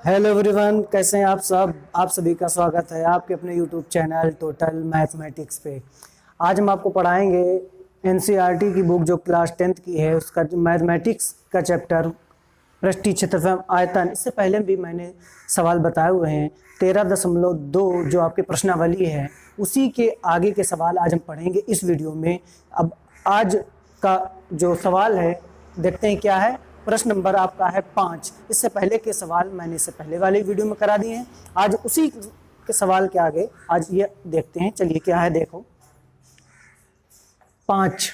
Hello everyone, कैसे हैं आप सब। आप सभी का स्वागत है आपके अपने यूट्यूब चैनल टोटल मैथमेटिक्स पे। आज हम आपको पढ़ाएंगे एनसीईआरटी की बुक जो क्लास 10th की है, उसका मैथमेटिक्स का चैप्टर पृष्ठीय क्षेत्रफल आयतन। इससे पहले भी मैंने सवाल बताए हुए हैं 13.2 जो आपकी प्रश्नावली है, उसी के आगे के सवाल आज हम पढ़ेंगे इस वीडियो में। अब आज का जो सवाल है देखते हैं क्या है। प्रश्न नंबर आपका है 5। इससे पहले के सवाल मैंने इससे पहले वाले वीडियो में करा दिए हैं। आज उसी के सवाल के आगे आज ये देखते हैं। चलिए क्या है, देखो 5।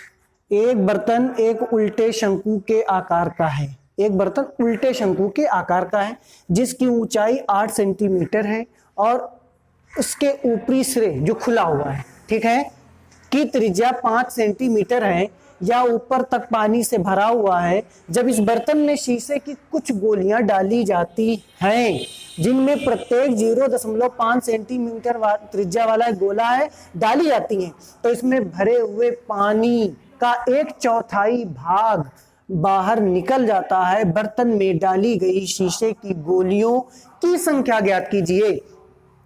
एक बर्तन एक उल्टे शंकु के आकार का है। एक बर्तन उल्टे शंकु के आकार का है जिसकी ऊंचाई 8 सेंटीमीटर है और उसके ऊपरी सिरे जो खुला हुआ है, ठीक है, की त्रिज्या 5 सेंटीमीटर है या ऊपर तक पानी से भरा हुआ है। जब इस बर्तन में शीशे की कुछ गोलियां डाली जाती हैं जिनमें प्रत्येक 0.5 सेंटीमीटर त्रिज्या वाला गोला है डाली जाती हैं, तो इसमें भरे हुए पानी का 1/4 भाग बाहर निकल जाता है। बर्तन में डाली गई शीशे की गोलियों की संख्या ज्ञात कीजिए।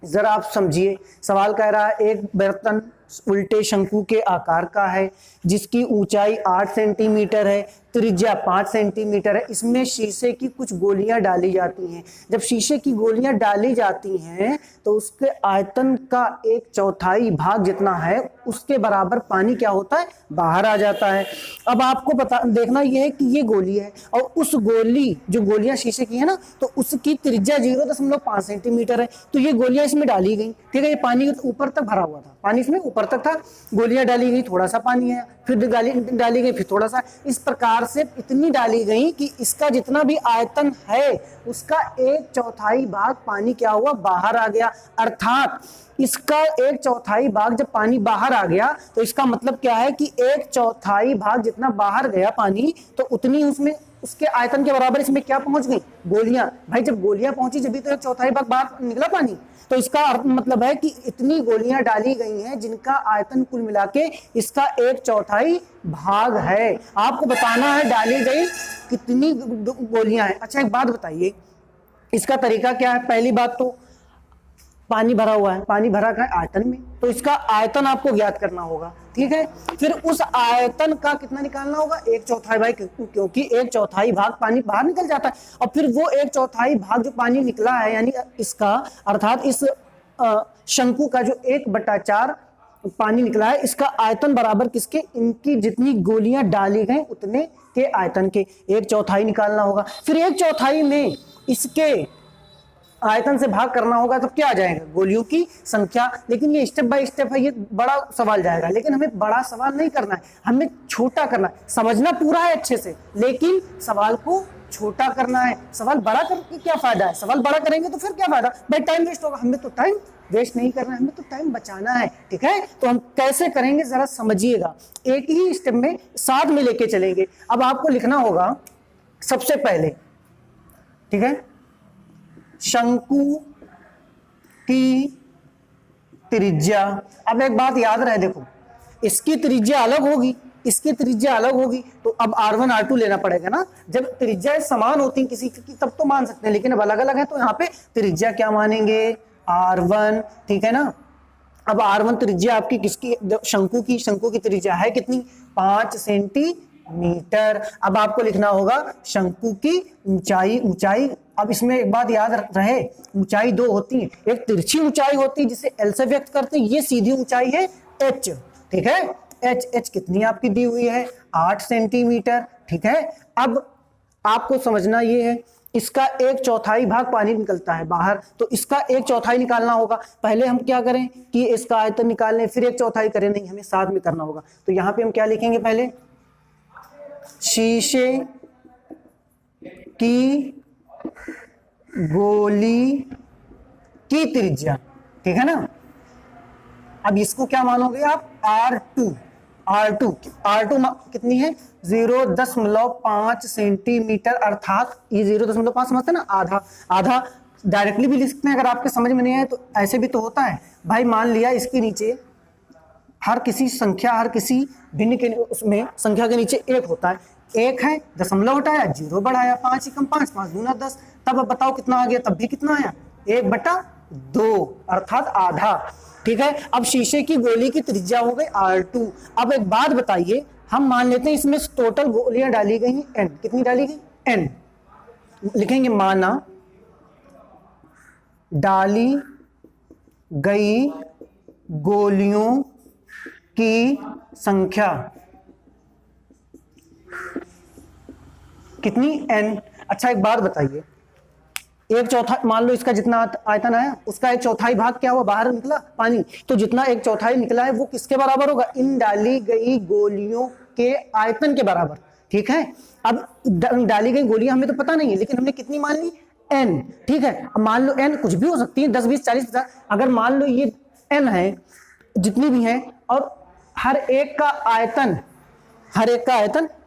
जरा आप समझिए, सवाल कह रहा है एक बर्तन उल्टे शंकु के आकार का है जिसकी ऊंचाई 8 सेंटीमीटर है, त्रिज्या 5 सेंटीमीटर है। इसमें शीशे की कुछ गोलियां डाली जाती हैं। जब शीशे की गोलियां डाली जाती हैं तो उसके आयतन का 1/4 भाग जितना है उसके बराबर पानी क्या होता है, बाहर आ जाता है। अब आपको देखना यह है कि ये गोली है और उस गोली जो गोलियां शीशे की है ना, तो उसकी त्रिज्या 0.5 सेंटीमीटर है। तो ये गोलियां इसमें डाली गई, ठीक है। ये पानी ऊपर तक भरा हुआ था, पानी इसमें ऊपर तक था, गोलियां डाली गई, थोड़ा सा पानी है, फिर डाली गई, फिर थोड़ा सा। इस प्रकार से इतनी डाली गई कि इसका जितना भी आयतन है उसका 1/4 भाग पानी क्या हुआ, बाहर आ गया। अर्थात इसका 1/4 भाग जब पानी बाहर आ गया तो इसका मतलब क्या है कि 1/4 भाग जितना बाहर गया पानी, तो उतनी उसमें उसके आयतन के बराबर इसमें क्या पहुंच गई, गोलियां। भाई जब गोलियां पहुंची जब भी तो 1/4 भाग बाहर निकला पानी, तो इसका मतलब है कि इतनी गोलियां डाली गई हैं जिनका आयतन कुल मिला के इसका 1/4 भाग है। आपको बताना है डाली गई कितनी गोलियां हैं। अच्छा एक बात बताइए, इसका तरीका क्या है। पहली बात तो पानी भरा हुआ है, पानी भरा का आयतन में, तो इसका आयतन आपको ज्ञात करना होगा, ठीक है। फिर उस आयतन का कितना निकालना होगा, 1/4 भाग, क्योंकि 1/4 भाग पानी बाहर निकल जाता है। और फिर वो 1/4 भाग जो पानी निकला है यानी इसका, अर्थात इस शंकु का जो 1/4 पानी निकला है, इसका आयतन बराबर किसके, इनकी जितनी गोलियां डाली गई उतने के आयतन के 1/4 निकालना होगा। फिर 1/4 में इसके आयतन से भाग करना होगा तो क्या आ जाएगा, गोलियों की संख्या। लेकिन ये स्टेप बाय स्टेप है, ये बड़ा सवाल जाएगा, लेकिन हमें बड़ा सवाल नहीं करना है, हमें छोटा करना है। समझना पूरा है अच्छे से, लेकिन सवाल को छोटा करना है। सवाल बड़ा करके क्या फायदा है, सवाल बड़ा करेंगे तो फिर क्या फायदा, भाई टाइम वेस्ट होगा। हमें तो टाइम वेस्ट नहीं करना है, हमें तो टाइम बचाना है, ठीक है। तो हम कैसे करेंगे जरा समझिएगा, एक ही स्टेप में साथ में लेके चलेंगे। अब आपको लिखना होगा सबसे पहले, ठीक है, शंकु की त्रिज्या। अब एक बात याद रहे, देखो इसकी त्रिज्या अलग होगी, इसकी त्रिज्या अलग होगी, तो अब R1 R2 लेना पड़ेगा ना। जब त्रिज्या समान होती किसी की तब तो मान सकते हैं, लेकिन अब अलग अलग है तो यहाँ पे त्रिज्या क्या मानेंगे, R1, ठीक है ना। अब R1 त्रिज्या आपकी किसकी, शंकु की त्रिज्या है कितनी, 5 सेंटीमीटर। अब आपको लिखना होगा शंकु की ऊंचाई। अब इसमें एक बात याद रहे, ऊंचाई दो होती है, एक तिरछी ऊंचाई होती है जिसे L से व्यक्त करते हैं, ये सीधी ऊंचाई है H, ठीक है। H कितनी आपकी दी हुई है, 8 सेंटीमीटर, ठीक है। अब आपको समझना ये है, इसका 1/4 भाग पानी निकलता है बाहर, तो इसका 1/4 निकालना होगा। पहले हम क्या करें कि इसका आयतन निकाल लें, फिर 1/4 करें, नहीं हमें साथ में करना होगा। तो यहां पे हम क्या लिखेंगे, पहले शीशे की गोली की त्रिज्या, ठीक है ना। अब इसको क्या मानोगे आप, R2 कितनी है, 0.5 सेंटीमीटर। अर्थात ये 0.5 समझते ना, आधा डायरेक्टली भी लिख सकते हैं अगर आपके समझ में नहीं आए तो। ऐसे भी तो होता है भाई, मान लिया इसके नीचे हर किसी भिन्न के उसमें संख्या के नीचे 1 होता है, 1 है, दशमलव हटाया, 0 बढ़ाया, 5 एकम 5, 5 दूना 10। तब अब बताओ कितना आ गया, तब भी कितना आया, 1/2 अर्थात आधा। ठीक है, अब शीशे की गोली की त्रिज्या हो गई R2। अब एक बात बताइए, हम मान लेते हैं इसमें टोटल गोलियां डाली गई हैं n, कितनी डाली गई, n। लिखेंगे माना डाली गई गोलियों की संख्या कितनी, n। अच्छा एक बात बताइए, 1/4 मान लो इसका जितना आयतन आया उसका 1/4 भाग क्या हुआ, बाहर निकला पानी, तो जितना 1/4 निकला है वो किसके बराबर होगा, इन डाली गई गोलियों के आयतन के बराबर। ठीक है, अब डाली गई गोलियां हमें तो पता नहीं है, लेकिन हमने कितनी मान ली, n। ठीक है, अब मान लो n कुछ भी हो सकती है, 10 20 40 50, अगर मान लो ये n है, जितनी भी है, और हर एक का आयतन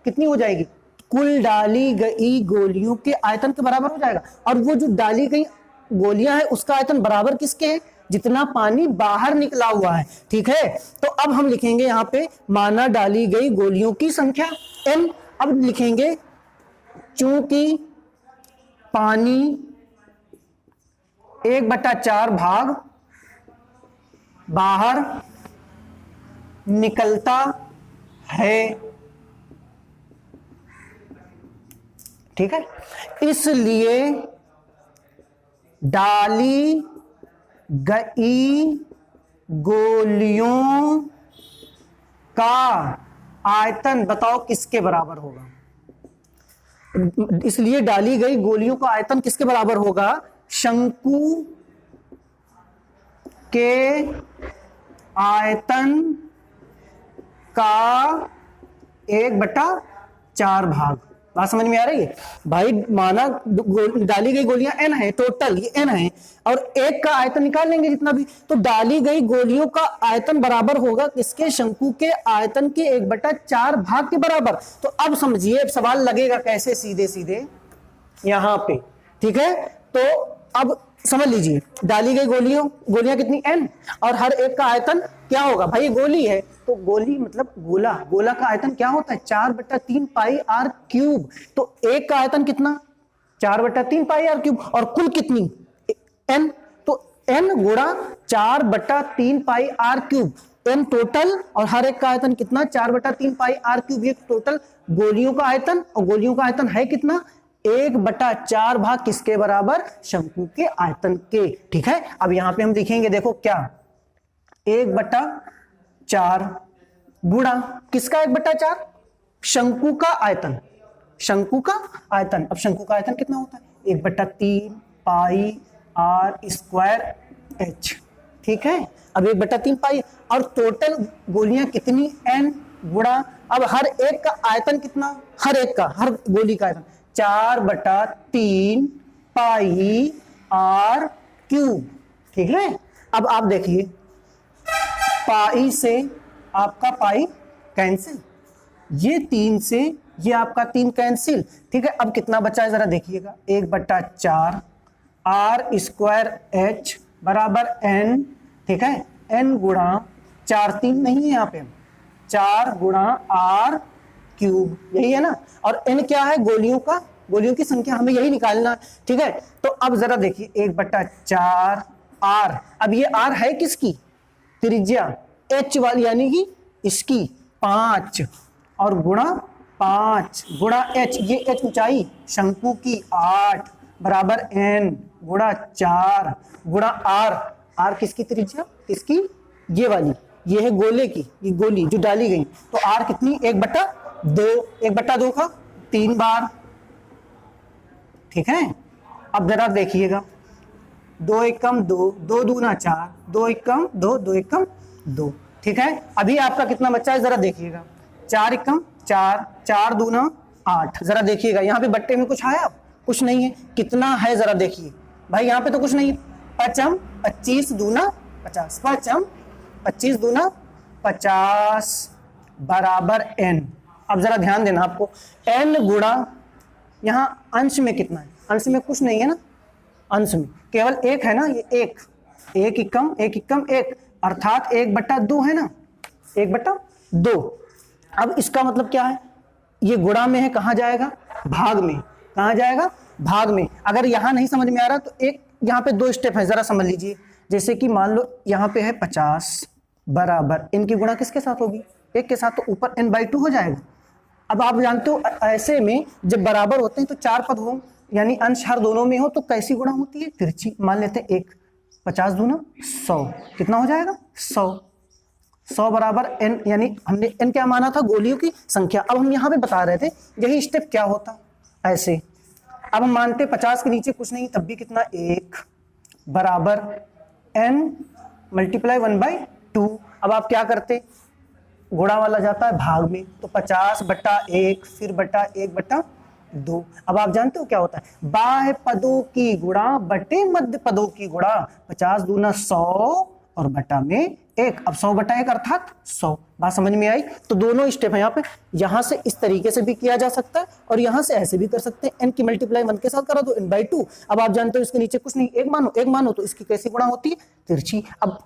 कितनी हो जाएगी, कुल डाली गई गोलियों के आयतन के बराबर हो जाएगा। और वो जो डाली गई गोलियां है उसका आयतन बराबर किसके है, जितना पानी बाहर निकला हुआ है। ठीक है, तो अब हम लिखेंगे यहां पे माना डाली गई गोलियों की संख्या n। अब लिखेंगे चूंकि पानी 1/4 भाग बाहर निकलता है, ठीक है, इसलिए डाली गई गोलियों का आयतन बताओ किसके बराबर होगा, इसलिए डाली गई गोलियों का आयतन किसके बराबर होगा, शंकु के आयतन का 1/4 भाग। बात समझ में आ रही है भाई, माना डाली गई गोलियां n है, टोटल ये n है, और एक का आयतन निकाल लेंगे जितना भी, तो डाली गई गोलियों का आयतन बराबर होगा किसके, शंकु के आयतन के 1/4 भाग के बराबर। तो अब समझिए, अब सवाल लगेगा कैसे, सीधे सीधे यहां पे। ठीक है, तो अब समझ लीजिए, डाली गई गोलियां कितनी n, और हर एक का आयतन क्या होगा, भाई ये गोली है तो गोली मतलब गोला का आयतन क्या होता है, 4/3 पाई r क्यूब। तो एक का आयतन कितना, 4/3 पाई r क्यूब, और कुल कितनी n, तो n गुणा 4/3 पाई r क्यूब, n टोटल, और हर एक का आयतन कितना, 4/3 पाई r क्यूब, ये टोटल गोलियों का आयतन, और गोलियों का आयतन है कितना, 1/4 भाग किसके बराबर, शंकु के आयतन के। ठीक है, अब यहां पे हम लिखेंगे, देखो क्या, 1/4 गुणा किसका 1/4, शंकु का आयतन, शंकु का आयतन। अब शंकु का आयतन कितना होता है, 1/3 पाई r स्क्वायर h। ठीक है, अब 1/3 पाई, और टोटल गोलियां कितनी n गुणा, अब हर एक का आयतन कितना, हर गोली का आयतन 4/3 पाई r क्यूब। ठीक है, अब आप देखिए, पाई से आपका पाई कैंसिल, ये 3 से ये आपका 3 कैंसिल। ठीक है, अब कितना बचा है जरा देखिएगा, 1/4 r स्क्वायर h बराबर n। ठीक है, n गुणा 4 3 नहीं है यहाँ पे, 4 गुणा r क्यूब, यही है ना, और n क्या है, गोलियों की संख्या, हमें यही निकालना। ठीक है, तो अब जरा देखिए, 1/4 r, अब ये r है किसकी, त्रिज्या h वाली, यानी कि इसकी 5, और गुणा 5 गुणा h, ये h ऊंचाई शंकु की 8 बराबर n गुणा 4 गुणा r किसकी त्रिज्या, किसकी, ये वाली, ये है गोले की, ये गोली जो डाली गई, तो r कितनी, 1/2 का 3 बार। ठीक है, अब जरा देखिएगा, 2 एकम 2, 2 दूना 4, 2 एकम 2, 2 एकम 2। ठीक है, अभी आपका कितना बच्चा है जरा देखिएगा, 4 एकम 4, 4 दूना 8। जरा देखिएगा यहाँ पे बट्टे में कुछ आया, कुछ नहीं है, कितना है जरा देखिए भाई, यहाँ पे तो कुछ नहीं है, 25 दूना 50, 25 दूना 50 बराबर n। अब जरा ध्यान देना आपको, n गुणा, यहाँ अंश में कितना है, अंश में कुछ नहीं है ना, अंश में केवल 1 है ना, ये 1 एकम 1, अर्थात 1/2 है ना, 1/2। अब इसका मतलब क्या है, ये गुणा में है, कहां जाएगा? भाग में। कहां जाएगा? भाग में। अगर यहां नहीं समझ में आ रहा तो एक यहां पे दो स्टेप है, जरा समझ लीजिए। जैसे कि मान लो यहां पे है 50 बराबर इनकी गुणा किसके साथ होगी? 1 के साथ, तो ऊपर n/2 हो जाएगा। अब आप जानते हो ऐसे में जब बराबर होते हैं तो 4 पद हो, यानी अंश हर दोनों में हो, तो कैसी गुणा होती है? तिरछी। मान लेते हैं 1, 50 दूना 100, कितना हो जाएगा? 100। 100 बराबर n, यानी हमने n क्या माना था? गोलियों की संख्या। अब हम यहाँ पे बता रहे थे यही स्टेप क्या होता ऐसे। अब हम मानते 50 के नीचे कुछ नहीं, तब भी कितना? 1 बराबर n मल्टीप्लाई 1/2। अब आप क्या करते? गुणा वाला जाता है भाग में, तो 50/1 फिर बटा 1/2। अब आप जानते हो क्या होता है? बाह्य पदों की गुणा बटे मध्य पदों की गुणा। 50 दूना 100 और बटा में 1। अब 100/1 अर्थात 100। बात समझ में आई? तो दोनों स्टेप है यहाँ पे। यहां से इस तरीके से भी किया जा सकता है और यहां से ऐसे भी कर सकते हैं। n की मल्टीप्लाई 1 के साथ करा दो, n/2। अब आप जानते हो इसके नीचे कुछ नहीं, 1 मानो, तो इसकी कैसी गुणा होती है? तिरछी। अब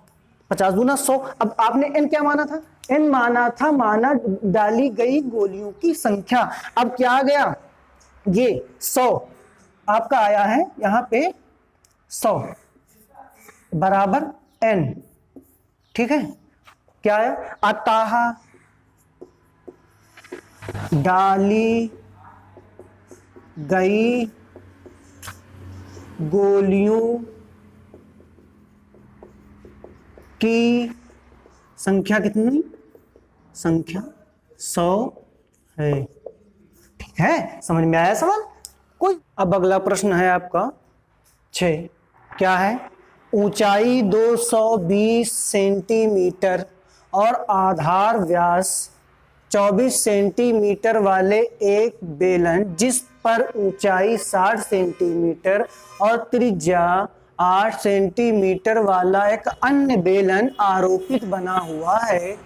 50 दूना 100। अब आपने n क्या माना था? n माना था, माना डाली गई गोलियों की संख्या। अब क्या आ गया? ये 100 आपका आया है यहां पे 100 बराबर n। ठीक है, क्या आया? अतः डाली गई गोलियों की संख्या कितनी? संख्या 100 है। ठीक है, समझ में आया सवाल कोई? अब अगला प्रश्न है आपका 6। क्या है? ऊंचाई 220 सेंटीमीटर और आधार व्यास 24 सेंटीमीटर वाले एक बेलन, जिस पर ऊंचाई 60 सेंटीमीटर और त्रिज्या 8 सेंटीमीटर वाला एक अन्य बेलन आरोपित बना हुआ है,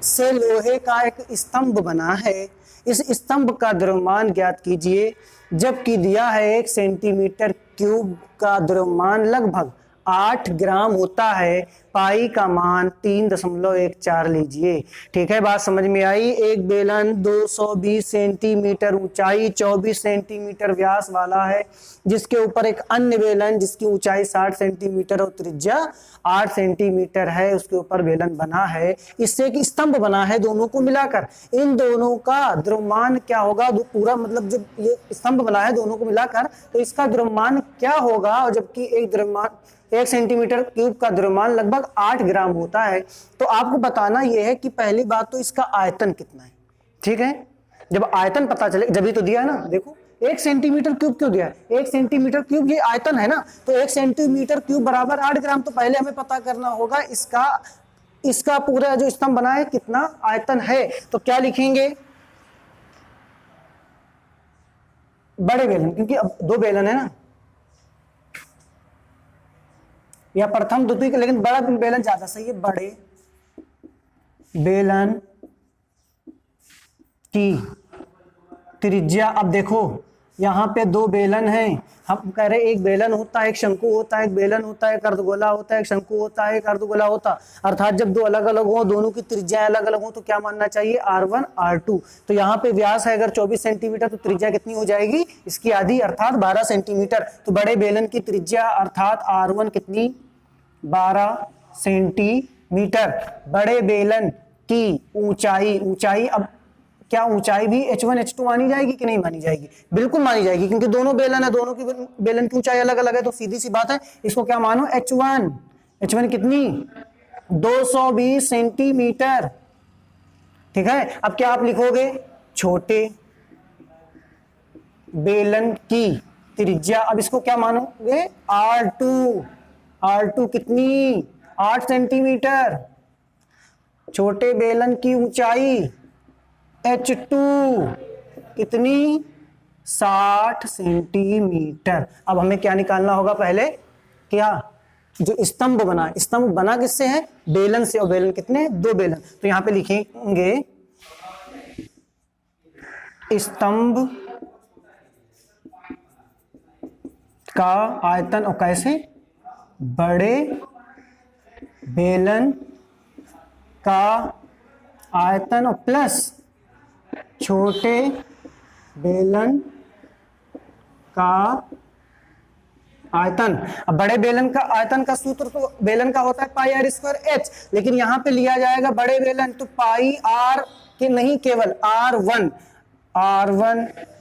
से लोहे का एक स्तंभ बना है। इस स्तंभ का द्रव्यमान ज्ञात कीजिए। जबकि दिया है 1 सेंटीमीटर क्यूब का द्रव्यमान लगभग 8 ग्राम होता है, पाई का मान 3.14 लीजिए। ठीक है, बात समझ में आई? एक बेलन 220 सेंटीमीटर ऊंचाई 24 सेंटीमीटर व्यास वाला है, जिसके ऊपर एक अन्य बेलन जिसकी ऊंचाई 60 सेंटीमीटर और त्रिज्या 8 सेंटीमीटर है, उसके ऊपर बेलन बना है। इससे एक स्तंभ बना है। दोनों को मिलाकर इन दोनों का द्रव्यमान क्या होगा? पूरा मतलब जब ये स्तंभ बना है दोनों को मिलाकर, तो इसका द्रव्यमान क्या होगा? और जबकि एक द्रव्यमान 1 सेंटीमीटर क्यूब का द्रव्यमान लगभग 8 ग्राम होता है। तो आपको बताना यह है कि पहली बात तो इसका आयतन कितना है। ठीक है, जब आयतन पता चले, जब ही तो दिया है ना। देखो 1 सेंटीमीटर क्यूब क्यों दिया है? 1 सेंटीमीटर क्यूब ये आयतन है ना, तो 1 सेंटीमीटर क्यूब बराबर 8 ग्राम। तो पहले हमें पता करना होगा इसका पूरा जो स्तंभ बना है कितना आयतन है। तो क्या लिखेंगे? बड़े बेलन, क्योंकि अब 2 बेलन है ना, या प्रथम द्वितीय, लेकिन बड़ा बेलन ज्यादा सही है। बड़े बेलन की त्रिज्या, अब देखो यहाँ पे 2 बेलन हैं, हम कह रहे एक बेलन होता है, एक शंकु होता है, एक बेलन होता है, एक अर्धगोला होता है, एक शंकु होता है, एक अर्धगोला होता। अर्थात जब 2 अलग अलग हो, दोनों की त्रिज्या अलग अलग हो, तो क्या मानना चाहिए? R1 R2। तो यहाँ पे व्यास है अगर 24 सेंटीमीटर, तो त्रिज्या कितनी हो जाएगी? इसकी आधी अर्थात 12 सेंटीमीटर। तो बड़े बेलन की त्रिज्या अर्थात R1 कितनी? 12 सेंटीमीटर। बड़े बेलन की ऊंचाई, अब क्या ऊंचाई भी H1 H2 मानी जाएगी कि नहीं मानी जाएगी? बिल्कुल मानी जाएगी, क्योंकि दोनों बेलन है, दोनों की बेलन की ऊंचाई अलग अलग है। तो सीधी सी बात है, इसको क्या मानो? H1 कितनी? 220 सेंटीमीटर। ठीक है, अब क्या आप लिखोगे? छोटे बेलन की त्रिज्या, अब इसको क्या मानोगे? R2 कितनी? 8 सेंटीमीटर। छोटे बेलन की ऊंचाई H2 कितनी? 60 सेंटीमीटर। अब हमें क्या निकालना होगा? पहले क्या? जो स्तंभ बना किससे है? बेलन से। और बेलन कितने? 2 बेलन। तो यहां पे लिखेंगे स्तंभ का आयतन, और कैसे? बड़े बेलन का आयतन और प्लस छोटे बेलन का आयतन। अब बड़े बेलन का आयतन का सूत्र तो बेलन का होता है पाई आर स्क्वायर एच, लेकिन यहां पे लिया जाएगा बड़े बेलन तो पाई आर के नहीं, केवल R one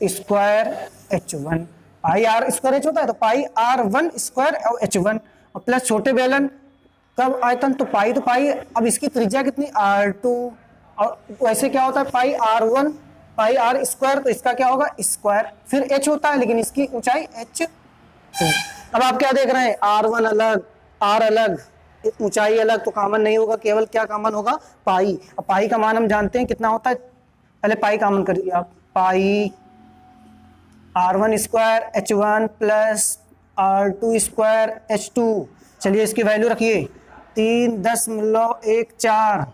square H one. Pi R square H होता है तो pi R one square H one, और प्लस छोटे बेलन कब आयतन तो पाई। अब इसकी त्रिज्या कितनी R2, और वैसे क्या होता है पाई R1 पाई आर स्क्वायर, तो इसका क्या होगा स्क्वायर, फिर h होता है लेकिन इसकी ऊंचाई h। अब आप क्या देख रहे हैं, R1 अलग R अलग ऊंचाई अलग, तो कॉमन नहीं होगा, केवल क्या कॉमन होगा पाई। अब पाई का मान हम जानते हैं कितना होता है, पहले पाई कॉमन करिए आप, पाई R1 square H1 plus R2 square H2। चलिए इसकी वैल्यू रखिए 3.14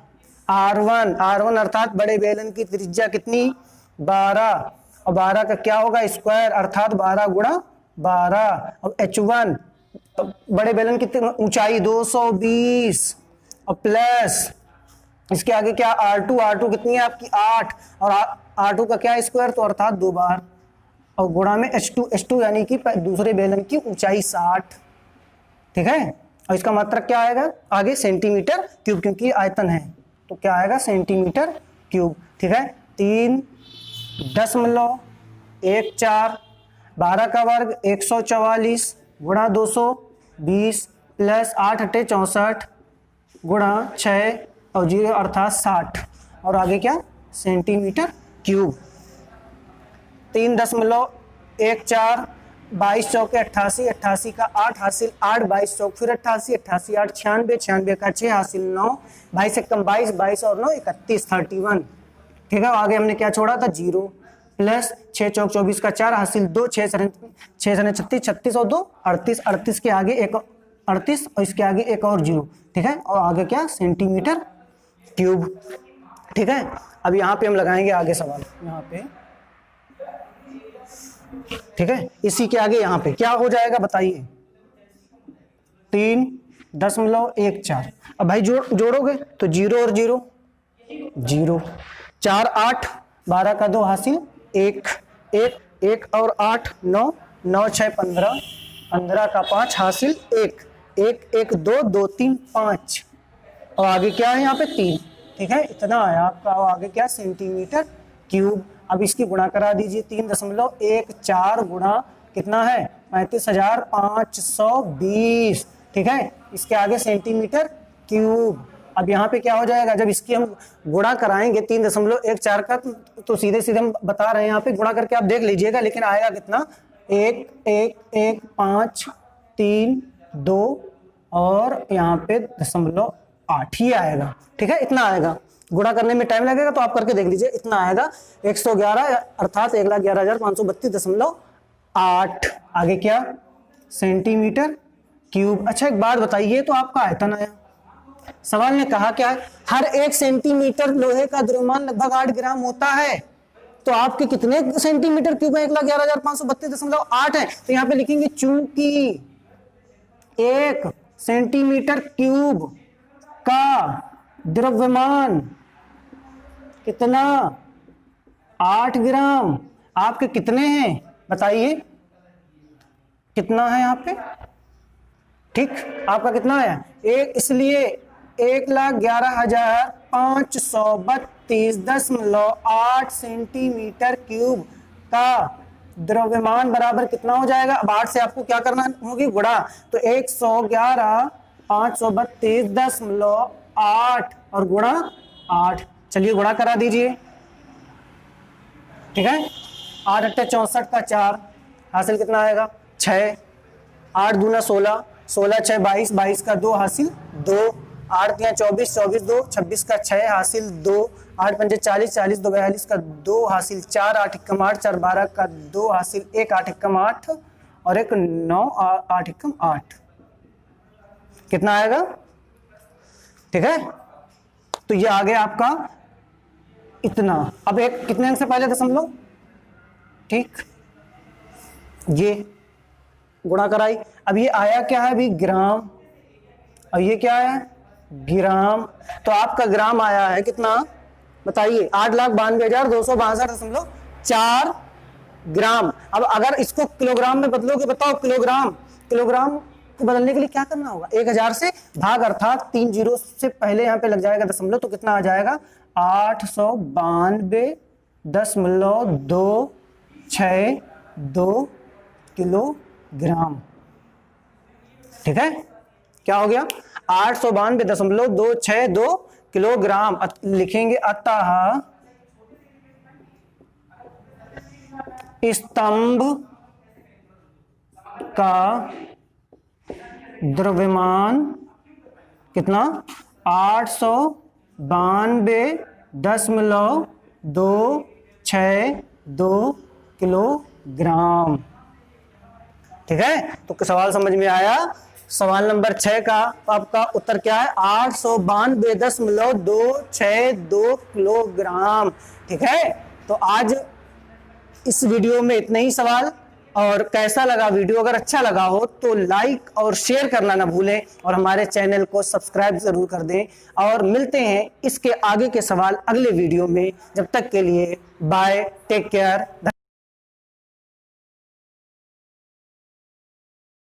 R1 अर्थात बड़े बेलन की त्रिज्या कितनी 12, और 12 का क्या होगा स्क्वायर अर्थात 12 गुणा 12, और H1 बड़े बेलन की ऊंचाई 220, और प्लस इसके आगे क्या R2 कितनी है आपकी 8, और R2 का क्या स्क्वायर तो अर्थात 2 बार, और गुणा में H2 यानी कि दूसरे बेलन की ऊंचाई 60। ठीक है, और इसका मात्रक क्या आएगा आगे सेंटीमीटर क्यूब, क्योंकि आयतन है तो क्या आएगा सेंटीमीटर क्यूब। ठीक है, 3.14 12 का वर्ग 144 गुणा 220 प्लस 8 × 64 गुणा 6 और 0 अर्थात 60, और आगे क्या सेंटीमीटर क्यूब। 3.14 22 चौके 88, 88 का 8 हासिल 8, 22 चौक फिर 88, 88 8 96, 96 का 6 हासिल 9, 22 एकम 22, 22 और 9 31 31। ठीक है, आगे हमने क्या छोड़ा था 0, प्लस 6 चौक 24 का 4 हासिल 2, 6 36 36 और 2 38, 38 के आगे एक 38 और इसके आगे एक और 0। ठीक है, और आगे क्या सेंटीमीटर क्यूब। ठीक है, अब यहाँ पे हम लगाएंगे आगे सवाल यहाँ पे। ठीक है, इसी के आगे यहाँ पे क्या हो जाएगा बताइए 3.14। अब भाई जोड़ोगे तो 0 और 0 0, 4 8 12 का 2 हासिल 1 1 1 और 8 9 9 6 15 15 का 5 हासिल 1 1 1 2 2 3 5, और आगे क्या है यहाँ पे 3। ठीक है, इतना है आपका, आगे क्या सेंटीमीटर क्यूब। अब इसकी गुणा करा दीजिए 3.14 गुणा कितना है 35,520। ठीक है, इसके आगे सेंटीमीटर क्यूब। अब यहाँ पे क्या हो जाएगा जब इसकी हम गुणा कराएंगे 3.14 का, तो सीधे सीधे हम बता रहे हैं यहाँ पे गुणा करके आप देख लीजिएगा, लेकिन आएगा कितना 1 1 1 5 3 2 और यहाँ पे 0.8 ही आएगा। ठीक है, इतना आएगा, गुणा करने में टाइम लगेगा तो आप करके देख लीजिए, इतना आएगा 111 अर्थात 1,11,532.8। आगे क्या सेंटीमीटर क्यूब। अच्छा एक बात बताइए, तो आपका आयतन आया, सवाल ने कहा क्या है हर 1 सेंटीमीटर लोहे का द्रव्यमान लगभग 8 ग्राम होता है, तो आपके कितने सेंटीमीटर क्यूब है 1,11,532.8 है, तो यहाँ पे लिखेंगे चूंकि 1 सेंटीमीटर क्यूब का द्रव्यमान कितना 8 ग्राम, आपके कितने हैं बताइए कितना है यहाँ पे। ठीक, आपका कितना है एक, इसलिए 1,11,532.8 सेंटीमीटर क्यूब का द्रव्यमान बराबर कितना हो जाएगा। अब 8 से आपको क्या करना होगी गुणा, तो 111,532.8 और गुणा 8। चलिए गुणा करा दीजिए। ठीक है, 8 × 64 का 4 हासिल कितना आएगा 6, 8 दूना 16, 16 6 22, 22 का 2 हासिल 2, 8 दिया 24, 24 2 26 का 6 हासिल 2, 8 पंजे 40, 40 2 42 का 2 हासिल 4, 8 एकम 8, 4 12 का 2 हासिल 1, 8 एकम 8 और 1 9, 8 एकम 8 कितना आएगा। ठीक है, तो ये आ गया आपका इतना। अब एक कितने अंक से पहले दशमलव, ठीक, ये गुणा कराई। अब ये आया क्या है अभी ग्राम, और ये क्या है ग्राम, तो आपका ग्राम आया है कितना बताइए 8,92,262.4 ग्राम। अब अगर इसको किलोग्राम में बदलोगे, बताओ किलोग्राम, किलोग्राम को बदलने के लिए क्या करना होगा, 1000 से भाग, अर्थात 3 जीरो से पहले यहाँ पे लग जाएगा दशमलव, तो कितना आ जाएगा 892.262 किलोग्राम। ठीक है, क्या हो गया 892.262 किलोग्राम। लिखेंगे अतः स्तंभ का द्रव्यमान कितना 892.262 किलोग्राम। ठीक है, तो सवाल समझ में आया। सवाल नंबर 6 का आपका उत्तर क्या है 892.262 किलोग्राम। ठीक है, तो आज इस वीडियो में इतने ही सवाल। और कैसा लगा वीडियो, अगर अच्छा लगा हो तो लाइक और शेयर करना ना भूलें और हमारे चैनल को सब्सक्राइब जरूर कर दें। और मिलते हैं इसके आगे के सवाल अगले वीडियो में। जब तक के लिए बाय, टेक केयर।